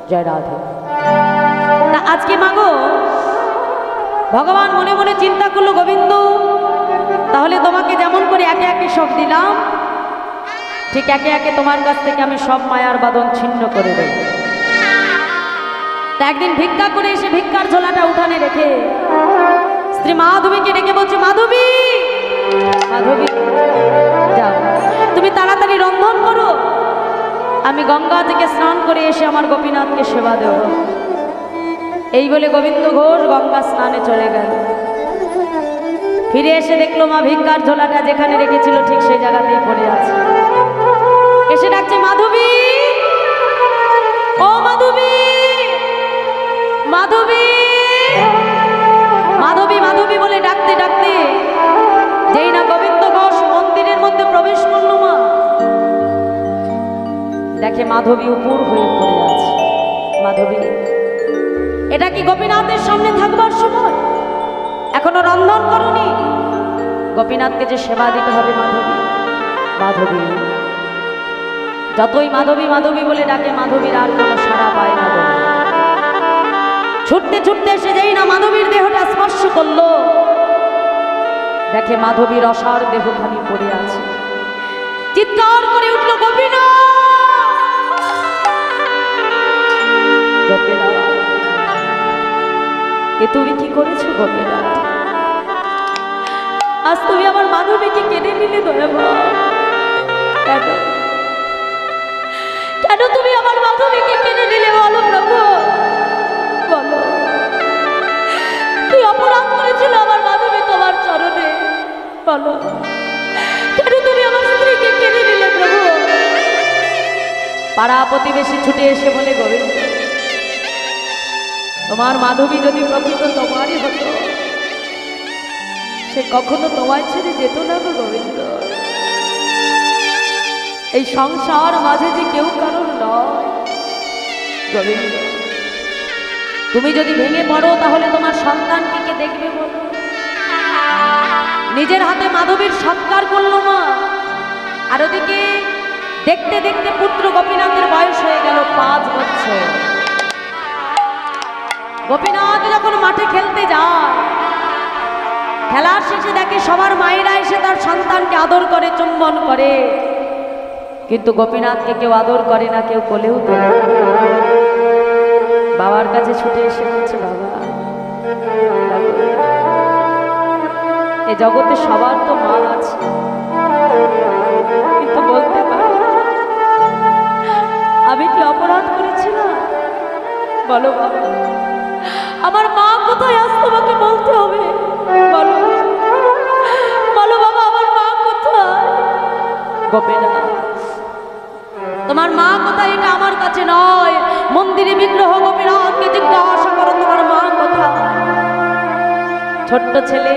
জয় রাধে। তা আজকে মাগো ভগবান মনে মনে চিন্তা করলো, গোবিন্দ তাহলে তোমাকে যেমন করে একে একে সব দিলাম, ঠিক একে একে তোমার কাছ থেকে আমি সব মায়ার বাঁধন ছিন্ন করে দেব। তা একদিন ভিক্ষা করে এসে ভিক্ষার ঝোলাটা উঠানে রেখে স্ত্রী মাধবীকে ডেকে বলছে, মাধবী মাধবী যাও, তুমি তাড়াতাড়ি রন্ধন করো, আমি গঙ্গা থেকে স্নান করে এসে আমার গোপীনাথকে সেবা দেব। এই বলে গোবিন্দ ঘোষ গঙ্গা স্নানে চলে গেল। ফিরে এসে দেখলো মা ভিক্ষার ঝোলাটা যেখানে রেখেছিল ঠিক সেই জায়গাতেই পড়ে আছে। এসে ডাকছে, মাধবী ও মাধবী, মাধবী মাধবী মাধবী বলে ডাকতে ডাকতে যেই না গোবিন্দ ঘোষ মন্দিরের মধ্যে প্রবেশ করলো মা, দেখে মাধবী উপর হয়ে পড়ে আছে। মাধবী, এটা কি গোপীনাথের সামনে থাকবার সময়? এখনো রন্ধন করনি? গোপীনাথকে যে সেবা দিতে হবে মাধবী। মাধবী যতই মাধবী মাধবী বলে ডাকে, মাধবীর আর কোনো সাড়া পায় না। ছুটতে ছুটতে এসে যেই না মাধবীর দেহটা স্পর্শ করলো, দেখে মাধবীর অসার দেহখানি পড়ে আছে। চিৎকার করে উঠল, গোপীনাথ গোপীনাথ, এ তুমি কি করেছো গোপীনাথ? আজ তুমি আমার মাধবীকে কেড়ে নিলে দয়াবা। কেন কেন তুমি আমার মাধবীকে কেড়ে নিলে বলো প্রভু, বলো কি অপরাধ করেছিল আমার মাধবী তোমার চরণে? বলো কেন তুমি আমার স্ত্রীকে কেড়ে নিলে প্রভু? পাড়া প্রতিবেশী ছুটে এসে বলে, গোবিন্দ তোমার মাধবী যদি প্রকৃত তোমারই হতো সে কখনো তোমায় ছেড়ে যেত না গো গোবিন্দ। এই সংসার মাঝে যে কেউ কারণ নয় গোবিন্দ। তুমি যদি ভেঙে পড়ো তাহলে তোমার সন্তানকে কে দেখবে বলো? নিজের হাতে মাধবীর সৎকার করলো মা, আর ওদিকে দেখতে দেখতে পুত্র গোপীনাথের বয়স হয়ে গেল 5 বছর। গোপীনাথ যখন মাঠে খেলতে যায়, খেলার শেষে দেখে সবার মায়েরা এসে তার সন্তানকে আদর করে, চুম্বন করে, কিন্তু গোপীনাথকে কেউ আদর করে না, কেউ কোলেও তোলে না। বাবার কাছে ছুটে এসে বলছে, বাবা এ জগতে সবার তো মা আছে, কিন্তু বলতে পারি আমি কি অপরাধ করেছিলাম? বলো বাবা, আমার মা কোথায়? আজ তোমাকে বলতে হবে। বলো বলো বাবা, আমার মা কোথায়? গোপীনাথ তোমার মা কোথায় এটা আমার কাছে নয়, মন্দিরে বিগ্রহ গোপীনাথকে জিজ্ঞাসা করো তোমার মা কোথায়। ছোট্ট ছেলে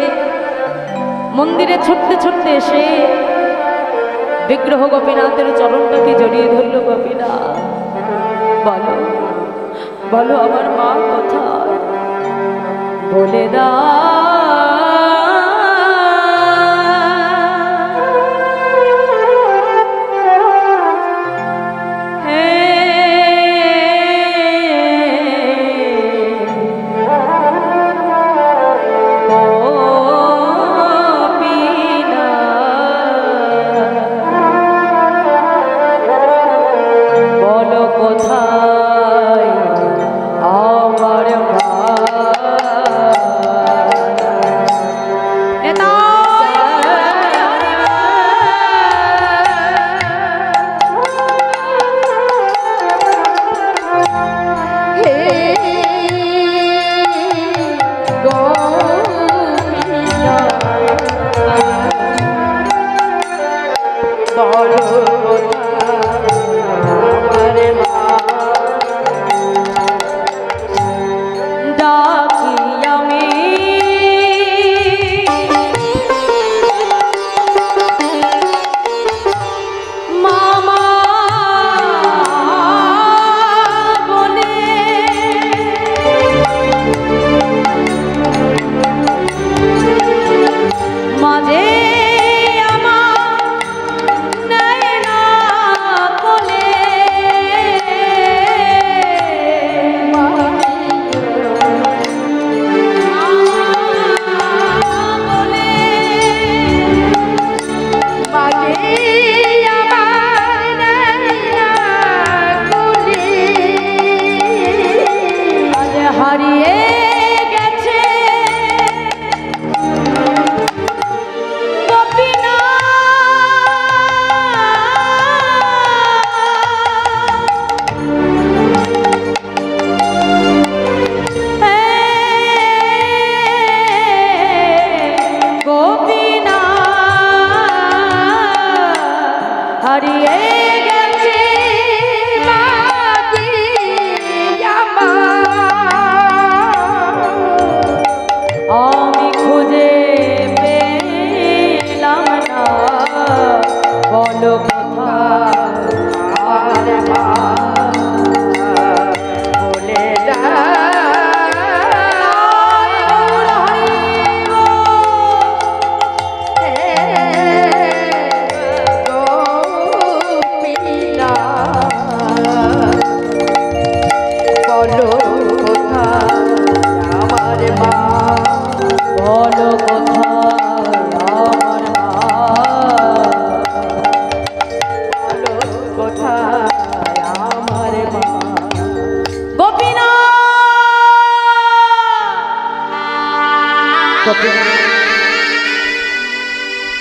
মন্দিরে ছুটতে ছুটতে এসে বিগ্রহ গোপীনাথের চরণটাকে জড়িয়ে ধরল। গোপীনাথ বলো বলো আমার মা কোথায়? বলে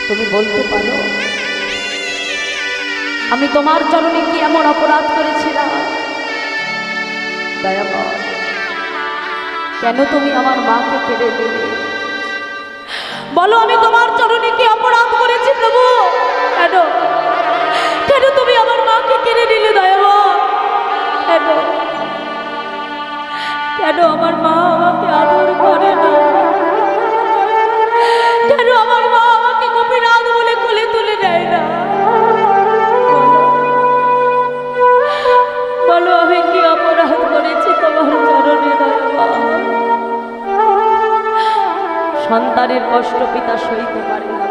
তুমি বলতে পারো আমি তোমার চরণে কি এমন অপরাধ করেছিলাম? দয়াময়, কেন তুমি আমার মাকে কেড়ে নিলে? বলো আমি তোমার চরণে কি অপরাধ করেছি প্রভু? কেন কেন তুমি আমার মাকে কেড়ে নিলে দয়াময়? কেন কেন আমার মা আমাকে আদর করে না? কেন আমার মা আমাকে গোপীনাথ বলে কোলে তুলে নেয় না? বলো আমি কি অপরাধ করেছি তোমার চরণে দয়াময়? সন্তানের কষ্ট পিতা সইতে পারে না।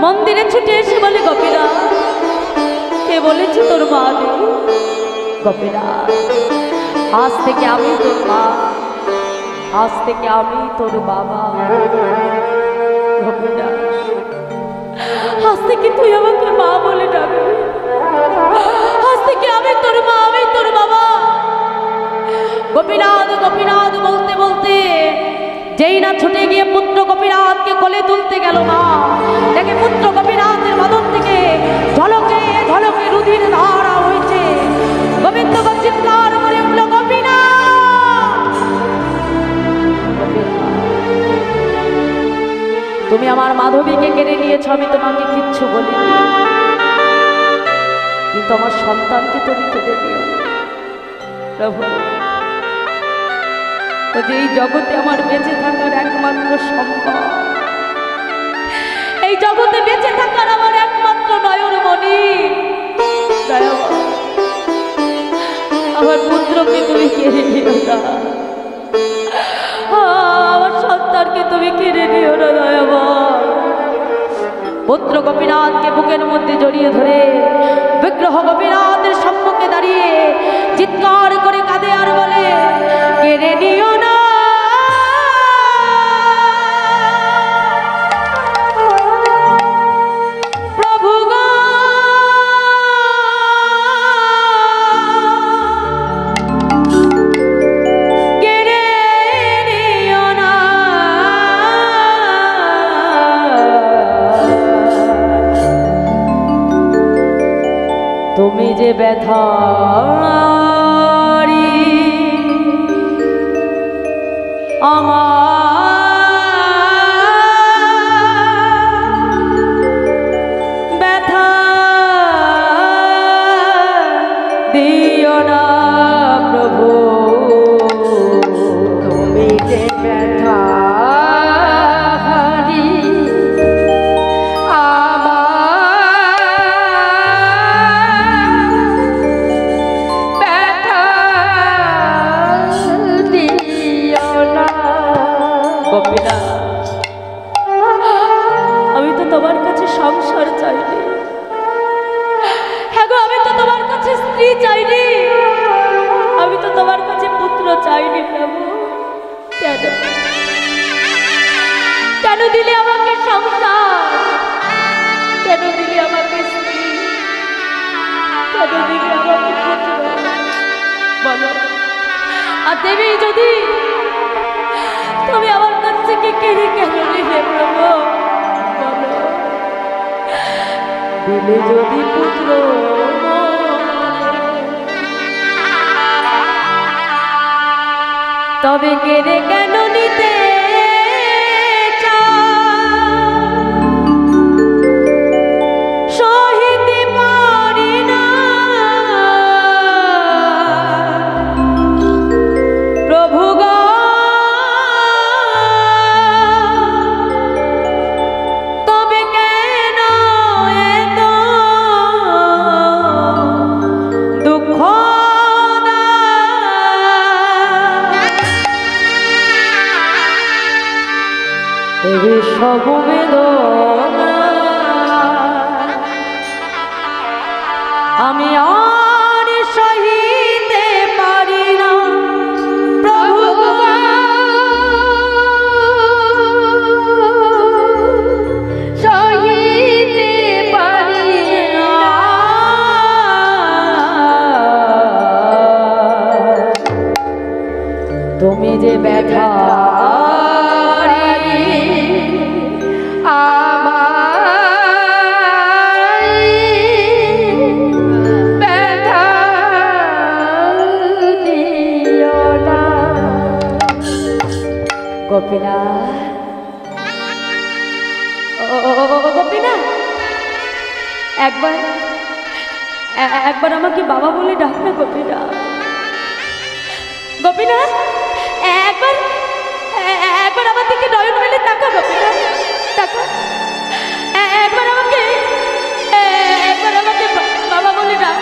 মন্দিরে ছুটে এসে বলে গোপীনাথ, কে বলেছে তোর মা নেই? গোপীনাথ, আজ থেকে আমি তোর মা, আজ থেকে আমি তোর বাবা। গোপীনাথ, আজ থেকে তুই আমাকে মা বলে ডাকবি। আজ থেকে আমি তোর মা, আমি তোর বাবা। গোপীনাথ গোপীনাথ বলতে বলতে যেই না ছুটে গিয়ে পুত্র গোপীনাথকে কোলে তুলতে গেল মা, দেখে পুত্র গোপীনাথের বদন থেকে ঝলকে ঝলকে রুধির ধারা হয়েছে। গোবিন্দ চিৎকার করে উঠল, গোপীনাথ! তুমি আমার মাধবীকে কেড়ে নিয়েছ, আমি তোমাকে কিচ্ছু বলিনি, কিন্তু আমার সন্তানকে তুমি কেড়ে নিও প্রভু। এই জগতে আমার বেঁচে থাকার একমাত্র সম্ভব, এই জগতে বেঁচে থাকার আমার একমাত্র নয়নমণি, আমার পুত্রকে তুমি কেড়ে নিও না, তুমি কেড়ে নিও না দয়াময়। পুত্র গোপীনাথকে বুকের মধ্যে জড়িয়ে ধরে বিগ্রহ গোপীনাথের সম্মুখে দাঁড়িয়ে চিৎকার করে কাঁদে আর বলে, কেড়ে নিও না প্রভু গো, কেড়ে নিও না। তুমি যে ব্যথারি আমার ব্যথা দিও না প্রভু। তুমি যে ব্যথাহারি আমি তো তোমার কাছে সংসার চাইনি, হ্যাঁ গো, আমি তো তোমার কাছে স্ত্রী চাইনি, আমি তো তোমার কাছে পুত্র চাইনি প্রভু। কেন কেন দিলে আমাকে সংসার, কেন দিলে আমাকে স্ত্রী, কেন দিলে আমাকে পুত্র বলো। আর দেবী যদি তুমি আমার কাছ থেকে কেড়ে কেন নিলে প্রভু বলো। দিলে যদি পুত্র তবে কেড়ে কেন নিতে সহিতে পারি না প্রভু গো। তবে কেন এত দুঃখ সব বেদনা আমি আর সহিতে পারি না প্রভু গো। সহিতে পারি না। তুমি যে ব্যথা গোপীনাথ, গোপীনাথ, একবার একবার আমাকে বাবা বলে ডাক না গোপীনাথ। গোপীনাথ, একবার একবার আমার দিকে নয়ন মেলে তাকা গোপীনাথ, তাকা। একবার আমাকে বাবা বলে ডাক,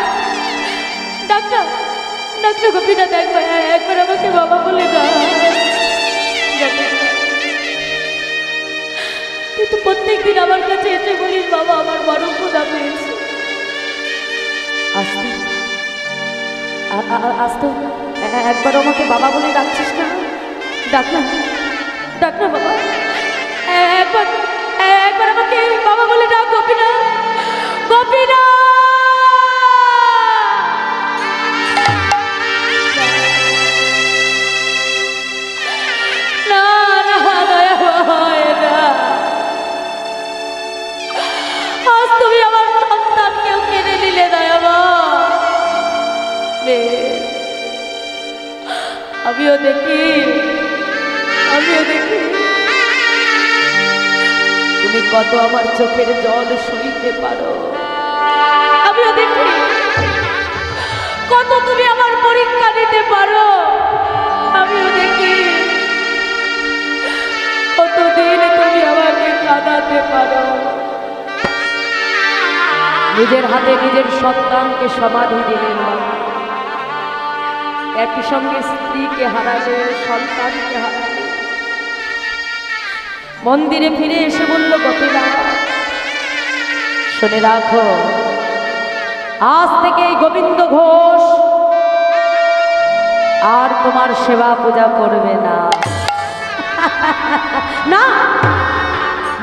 ডাক্তার ডাক্তার গোপীনাথ, একবার আমাকে বাবা বলে ডাক। তুই তো প্রত্যেকদিন আমার কাছে এসে বলিস, বাবা আমার বড় ক্ষুধা পেয়েছে। আসতে আসতে একবার আমাকে বাবা বলে ডাকছিস না, ডাক না, ডাক না বাবা, একবার একবার আমাকে বাবা বলে ডাক গোপীনাথ, গোপীনাথ। তুমি আমার সন্তানকেও কেড়ে নিলে দয়াময়। আমিও দেখি তুমি কত আমার চোখের জল সইতে পারো, আমিও দেখি কত তুমি আমার পরীক্ষা নিতে পারো, আমিও দেখি কতদিন তুমি আমাকে কাঁদাতে পারো। নিজের হাতে নিজের সন্তানকে সমাধি দিলেন, একই সঙ্গে স্ত্রীকে হারালে, সন্তানকে হারালে। মন্দিরে ফিরে এসে বলল, গোপীনাথ শুনে রাখো, আজ থেকে এই গোবিন্দ ঘোষ আর তোমার সেবা পূজা করবে না। না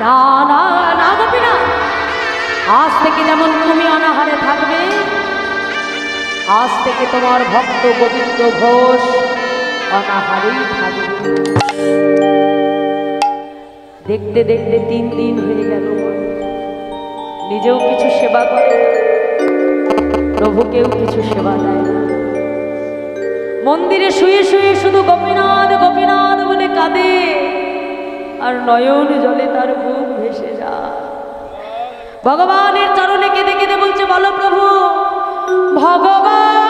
না না না গোপীনাথ, আজ থেকে যেমন তুমি অনাহারে থাকবে, আজ থেকে তোমার ভক্ত গোবিন্দ ঘোষ অনাহারেই থাকবে। দেখতে দেখতে 3 দিন হয়ে গেল, নিজেও কিছু সেবা করে না, প্রভুকেও কিছু সেবা দেয় না। মন্দিরে শুয়ে শুয়ে শুধু গোপীনাথ গোপীনাথ বলে কাঁদে, আর নয়ন জলে তার বুক ভেসে যায়। ভগবানের চরণে কেঁদে কেঁদে বলছে, বলো প্রভু, ভগবান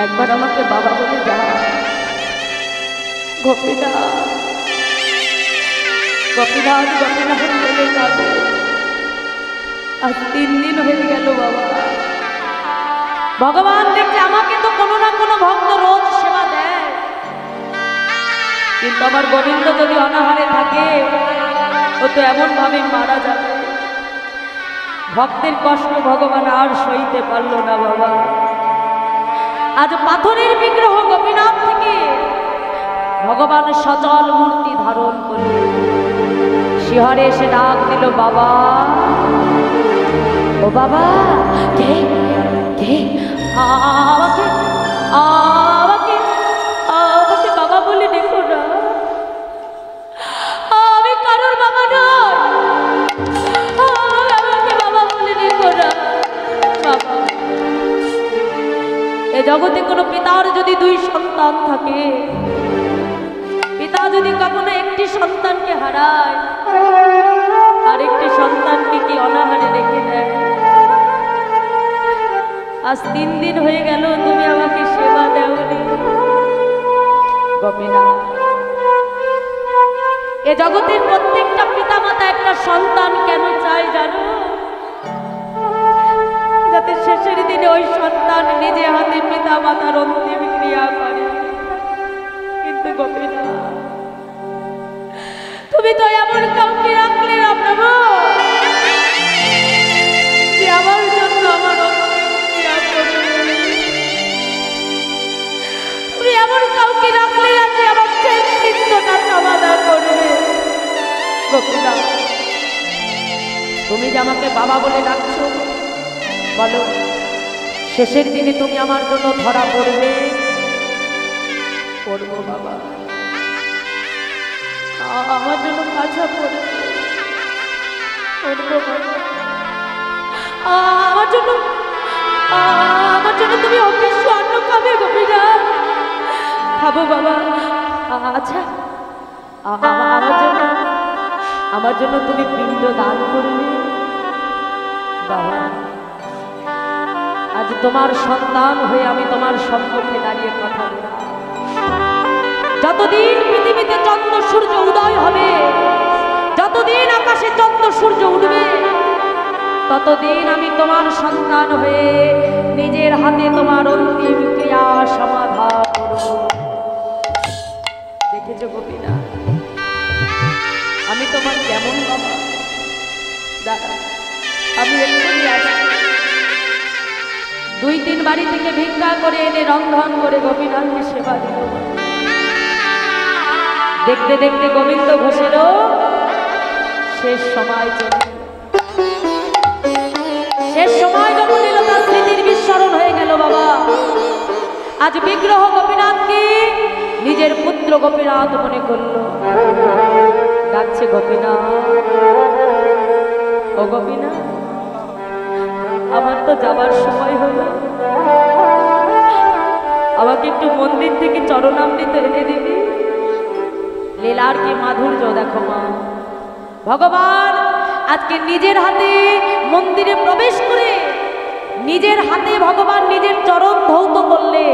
একবার আমাকে বাবা বলে যা। গোপীনাথ গোপীনাথ গোপীনাথ বলে কাঁদে। আজ 3 দিন হয়ে গেল বাবা। ভগবান দেখছে আমাকে তো কোনো না কোনো ভক্ত রোজ সেবা দেয়, কিন্তু আমার গোবিন্দ যদি অনাহারে থাকে ও তো এমন ভাবে মারা যাবে। ভক্তের কষ্ট ভগবান আর সইতে পারল না বাবা। আজ পাথরের বিগ্রহ গোপীনাথ থেকে ভগবান সচল মূর্তি ধারণ করে শিহরে এসে ডাক দিল, বাবা ও বাবা, কে কে আমাকে আমাকে আমাকে বাবা বলে দেখো না, আমি কারোর বাবা নয়, আমাকে বাবা বলে দেখো না। বাবা, এ জগতে কোনো পিতার যদি 2 সন্তান থাকে, পিতা যদি কখনো একটি সন্তানকে হারায় আরেকটি সন্তানকে কি অনাহারে রেখে দেয়? আজ 3 দিন হয়ে গেল তুমি আমাকে সেবা দেওনি গোপীনাথ। এ জগতের প্রত্যেকটা পিতামাতা একটা সন্তান কেন চায় জানো? যাতে শেষের দিনে ওই সন্তান নিজে হাতে পিতামাতার অন্তিম ক্রিয়া করে। কিন্তু গোপীনাথ, তুমি তো এমন কাউকে রাখলে না প্রভু, যে আমার জন্য আমার অন্তিম ক্রিয়া করবে। তুমি এমন কাউকে রাখলে না যে আমার চিন্তাটা সমাধান করবে। গোপীনাথ, তুমি যে আমাকে বাবা বলে ডাকছো, বলো শেষের দিনে তুমি আমার জন্য ধরা পড়বে? পড়বো বাবা, আমার জন্য কাছা পড়বে। পড়বো বাবা, আমার জন্য তুমি অফিস অন্ন খাবে গোপীনাথ? খাবো বাবা। আচ্ছা, আমার জন্য তুমি পিণ্ড দান করবে বাবা। আজ তোমার সন্তান হয়ে আমি তোমার সম্মুখে দাঁড়িয়ে কথা বলব। যতদিন পৃথিবীতে চন্দ্র সূর্য উদয় হবে, যতদিন আকাশে চন্দ্র সূর্য উঠবে, ততদিন আমি তোমার সন্তান হয়ে নিজের হাতে তোমার অন্তিম ক্রিয়া সমাধান করব। দেখেছো গোপীনাথ, আমি তোমার কেমন বাবা? দাদা, আমি এক্ষুনি আসছি। 2-3 বাড়ি থেকে ভিক্ষা করে এনে রন্ধন করে গোপীনাথকে সেবা দিল। দেখতে দেখতে গোবিন্দ ঘোষেরও শেষ সময় চলে গেল। শেষ সময় যখন এলো, তার স্মৃতির বিস্মরণ হয়ে গেল বাবা। আজ বিগ্রহ গোপীনাথকে নিজের পুত্র গোপীনাথ মনে করলো। ডাকছে গোপীনাথ, ও গোপীনাথ, আমার তো যাবার সময় হলো, আমাকে একটু মন্দির থেকে চরণামৃত এনে দিবি। লীলার কি মাধুর্য দেখো মা। ভগবান আজকে নিজের হাতে মন্দিরে প্রবেশ করে নিজের হাতে ভগবান নিজের চরণ ধৌত করলে,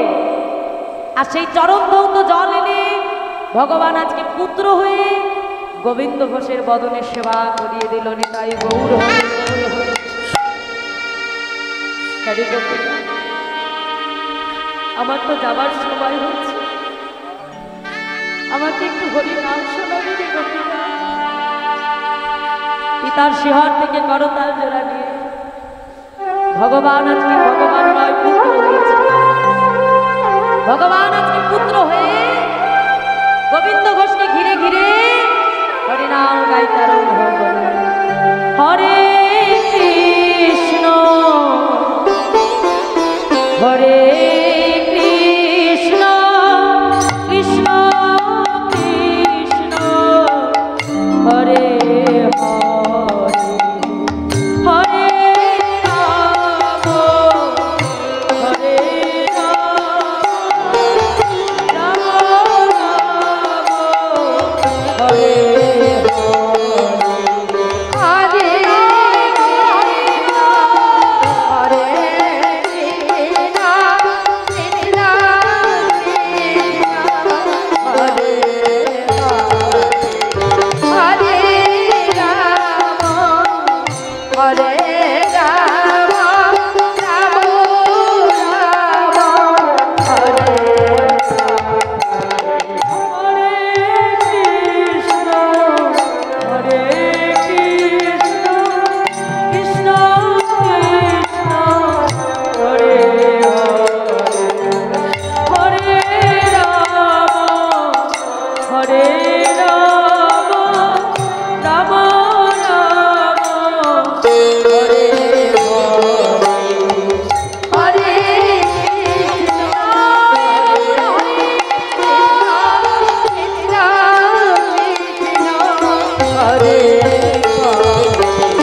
আর সেই চরণ ধৌত জল এনে ভগবান আজকে পুত্র হয়ে গোবিন্দ ঘোষের বদনে সেবা করিয়ে দিল। নিতাই গৌর হরে, গৌর হরে। আমার তো যাবার সময় হচ্ছে, আমাকে একটু হরি নাম শোনাবি রে গোপীনাথ। পিতার শিহর থেকে করতাল জোড়া নিয়ে ভগবান আজকে ভগবান নয়, পুত্র হয়েছে। ভগবান আজকে পুত্র হয়ে গোবিন্দ ঘোষকে ঘিরে ঘিরে হরিনাম গাইতে আরম্ভ করল। হরে কৃষ্ণ হরে কৃষ্ণ কৃষ্ণ কৃষ্ণ হরে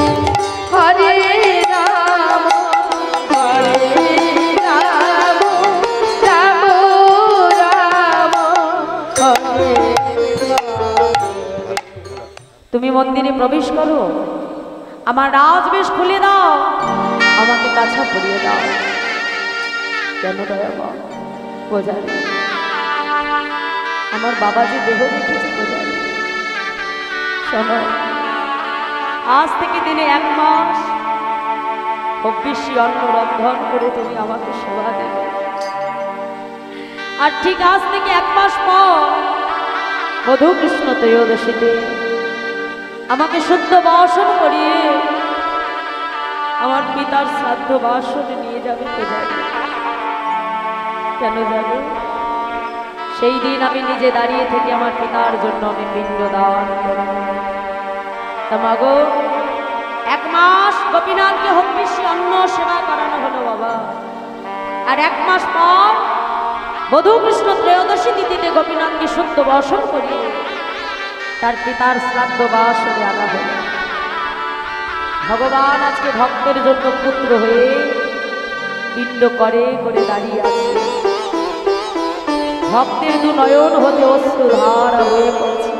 হরে রাম হরে রাম রাম হরে তুমি মন্দিরে প্রবেশ করো, আমার রাজবেশ খুলে দাও, আমাকে কাছা পরিয়ে দাও। কেন দয়াময়? বোঝারে আমার বাবা যে দেহ দেখেছে বোঝারে। শোনো, আজ থেকে দিনে 1 মাস খুব বেশি অন্ন রন্ধন করে তুমি আমাকে সেবা দেবে। আর ঠিক আজ থেকে 1 মাস পর মধুকৃষ্ণ ত্রয়োদশীতে আমাকে শুদ্ধ বাসন করিয়ে আমার পিতার শ্রাদ্ধ বাসনে নিয়ে যাবে। কেন যাবে? সেই দিন আমি নিজে দাঁড়িয়ে থেকে আমার পিতার জন্য আমি পিণ্ড দান করব। তা মাগো, 1 মাস গোপীনাথকে হবিষ্যি অন্ন সেবা করানো হলো বাবা। আর 1 মাস পর মধুকৃষ্ণ ত্রয়োদশী তিথিতে গোপীনাথকে শুদ্ধ বসন করিয়ে তার পিতার শ্রাদ্ধ বাসনে আনা হলো। ভগবান আজকে ভক্তের জন্য পুত্র হয়ে পিণ্ড করে করে দাঁড়িয়ে আছে। ভক্তের 2 নয়ন হতে অশ্রুধারা হয়ে পড়ছে।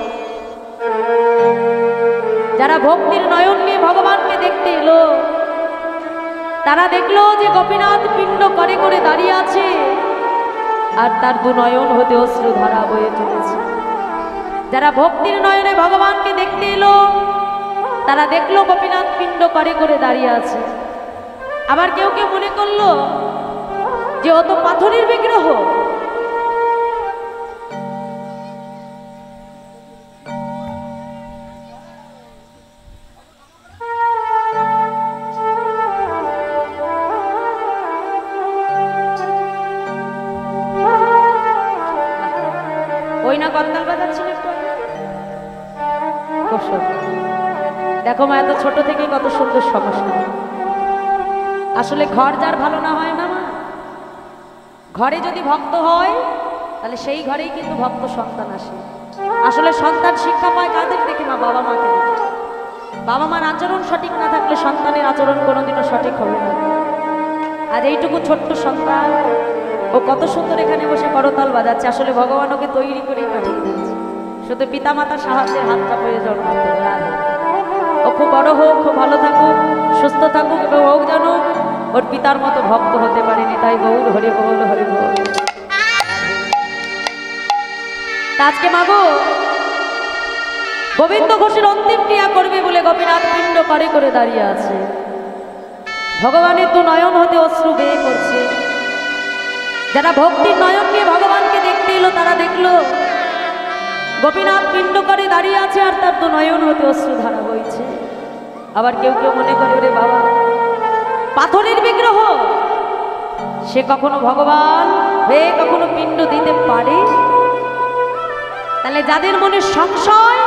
যারা ভক্তির নয়ন নিয়ে ভগবানকে দেখতে এলো, তারা দেখলো যে গোপীনাথ পিণ্ড করে করে দাঁড়িয়ে আছে আর তার 2 নয়ন হতে অশ্রুধারা বয়ে চলেছে। যারা ভক্তির নয়নে ভগবানকে দেখতে এলো, তারা দেখলো গোপীনাথ পিণ্ড করে করে দাঁড়িয়ে আছে। আবার কেউ কেউ মনে করলো যে ও তো পাথরের বিগ্রহ। ওই না গন্দাল বাজাচ্ছিল একটু। দেখো মা, এত ছোট থেকে কত সুন্দর সমস্যা। আসলে ঘর যার ভালো না হয় না মা, ঘরে যদি ভক্ত হয় তাহলে সেই ঘরেই কিন্তু ভক্ত সন্তান আসে। আসলে সন্তান শিক্ষা পায় কাদের দেখে? মা, বাবা মাকে দেখে। বাবা মার আচরণ সঠিক না থাকলে সন্তানের আচরণ কোনোদিনও সঠিক হবে না। আর এইটুকু ছোট্ট সন্তান, ও কত সুন্দর এখানে বসে করতাল বাজাচ্ছে। আসলে ভগবান ওকে তৈরি করেই পাঠিয়ে দিচ্ছে, শুধু পিতামাতার সাহায্যের হাতটা প্রয়োজন। ও খুব বড় হোক, খুব ভালো থাকুক, সুস্থ থাকুক এবং হোক যেন ওর পিতার মতো ভক্ত হতে পারেনি। তাই গৌর হরি বল, হরি বল। আজকে মাগো গোবিন্দ ঘোষের অন্তিম ক্রিয়া করবে বলে গোপীনাথ পিণ্ড করে করে দাঁড়িয়ে আছে। ভগবানের 2 নয়ন হতে অশ্রু বেয়ে পড়ছে। যারা ভক্তির নয়ন নিয়ে ভগবানকে দেখতে এলো, তারা দেখলো গোপীনাথ পিণ্ড করে দাঁড়িয়ে আছে আর তার 2 নয়ন হতে অশ্রুধারা বইছে। আবার কেউ কেউ মনে করে, রে বাবা, পাথরের বিগ্রহ, সে কখনো ভগবান হয়ে কখনো পিণ্ড দিতে পারে? তাহলে যাদের মনে সংশয়,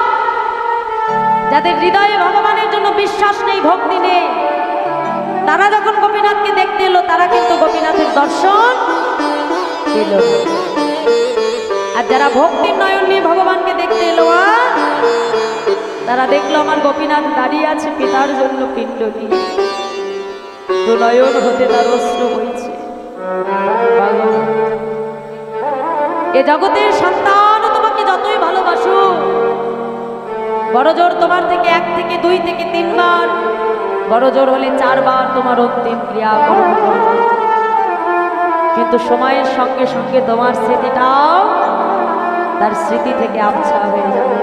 যাদের হৃদয়ে ভগবানের জন্য বিশ্বাস নেই, ভক্তি নেই, তারা যখন গোপীনাথকে দেখতে এলো, তারা কিন্তু গোপীনাথের দর্শন পেল। আর যারা ভক্তির নয়ন নিয়ে ভগবানকে দেখতে এলো, তারা দেখলো আমার গোপীনাথ দাঁড়িয়ে আছে পিতার জন্য পিণ্ড নিয়ে। 2 নয়ন হতে তার অশ্রু বইছে। এ জগতের সন্তান তোমাকে যতই ভালোবাসো, বড় জোর তোমার থেকে 1 থেকে 2 থেকে 3 বার, বড় জোর হলে 4 বার তোমার অন্তিম ক্রিয়া করবে। কিন্তু সময়ের সঙ্গে সঙ্গে তোমার স্মৃতিটাও তার স্মৃতি থেকে আবছা হয়ে যাবে।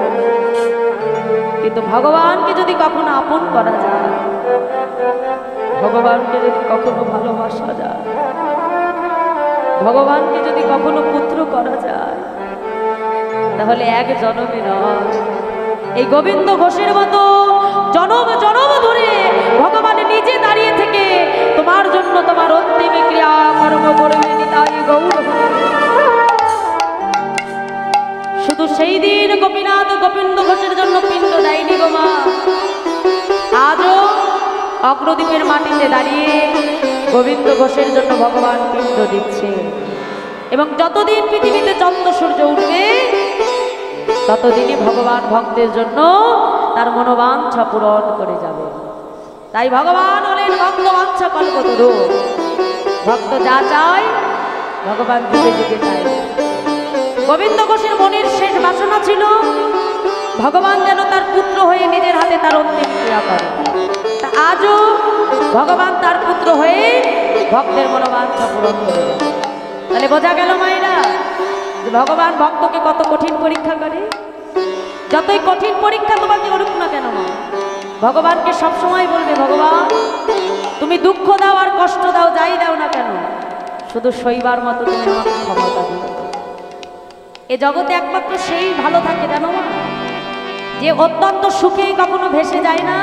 কিন্তু ভগবানকে যদি কখনো আপন করা যায়, ভগবানকে যদি কখনো ভালোবাসা যায়, ভগবানকে যদি কখনো পুত্র করা যায়, তাহলে 1 জনমে নয়, এই গোবিন্দ ঘোষের মতো জনম জনম ধরে ভগবান নিজে দাঁড়িয়ে থেকে তোমার জন্য তোমার অন্তিম ক্রিয়া কর্ম করবে। নিতাই গৌর। শুধু সেই দিন গোপীনাথ গোবিন্দ ঘোষের জন্য পিণ্ড দেয়নি গো মা, আজও অগ্রদ্বীপের মাটিতে দাঁড়িয়ে গোবিন্দ ঘোষের জন্য ভগবান পিণ্ড দিচ্ছে। এবং যতদিন পৃথিবীতে চন্দ্র সূর্য উঠবে, ততদিনই ভগবান ভক্তের জন্য তার মনোবাঞ্ছা পূরণ করে যাবে। তাই ভগবান হলেন ভক্ত বাঞ্ছা কল্পতরু। ভক্ত যা চায় ভগবান যুগে যুগে চায়। গোবিন্দ ঘোষের মনের শেষ বাসনা ছিল ভগবান যেন তার পুত্র হয়ে নিজের হাতে তার অন্তিম ক্রিয়া করে। তা আজও ভগবান তার পুত্র হয়ে ভক্তের মনোবাঞ্ছা পূরণ করে। তাহলে বোঝা গেল মায়েরা যে ভগবান ভক্তকে কত কঠিন পরীক্ষা করে। যতই কঠিন পরীক্ষা তোমাকে করুক না কেন মা, ভগবানকে সবসময় বলবে, ভগবান তুমি দুঃখ দাও আর কষ্ট দাও, যাই দাও না কেন, শুধু সইবার মতো তুমি আমাকে ক্ষমতা দিও। এ জগতে একমাত্র সেই ভালো থাকে জানো মা, যে অত্যন্ত সুখে কখনো ভেসে যায় না,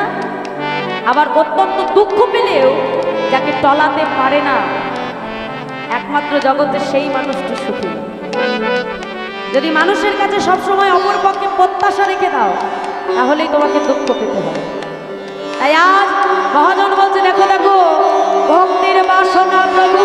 আবার অত্যন্ত দুঃখ পেলেও যাকে টলাতে পারে না, একমাত্র জগতে সেই মানুষটি সুখী। যদি মানুষের কাছে সবসময় অপর পক্ষে প্রত্যাশা রেখে দাও, তাহলেই তোমাকে দুঃখ পেতে হবে। তাই আজ মহাজন বলছে, দেখো দেখো ভক্তির বাসনা প্রভু